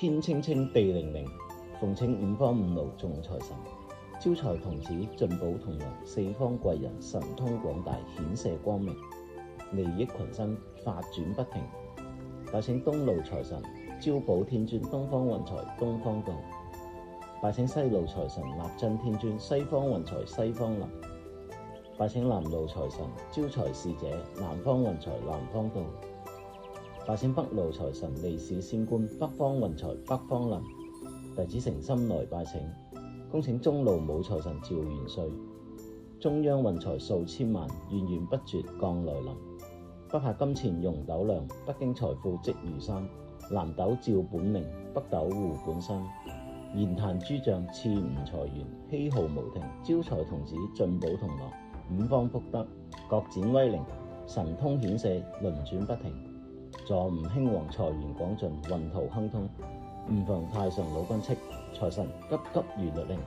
天清清地靈靈，奉請五方五路眾財神，招財童子進寶同來，四方貴人神通廣大顯射光明，利益群生發轉不停。拜請東路財神招寶天尊東方運財東方到，拜請西路財神立真天尊西方運財西方臨，拜請南路財神招財使者南方運財南方到，拜請北路財神利市仙官北方運財北方臨。弟子誠心來拜請，恭請中路武財神趙元帥，中央運財數千萬，源源不絕降來臨。不怕金錢容斗量，北京財富積如山。南斗照本命，北斗護本身。言壇諸將賜吾財源，希號無停，招財童子進寶同來。五方福德各展威靈，神通顯射輪轉不停。助吾興旺財源廣進，運途亨通。吾奉太上老君敕，財神急急如律令。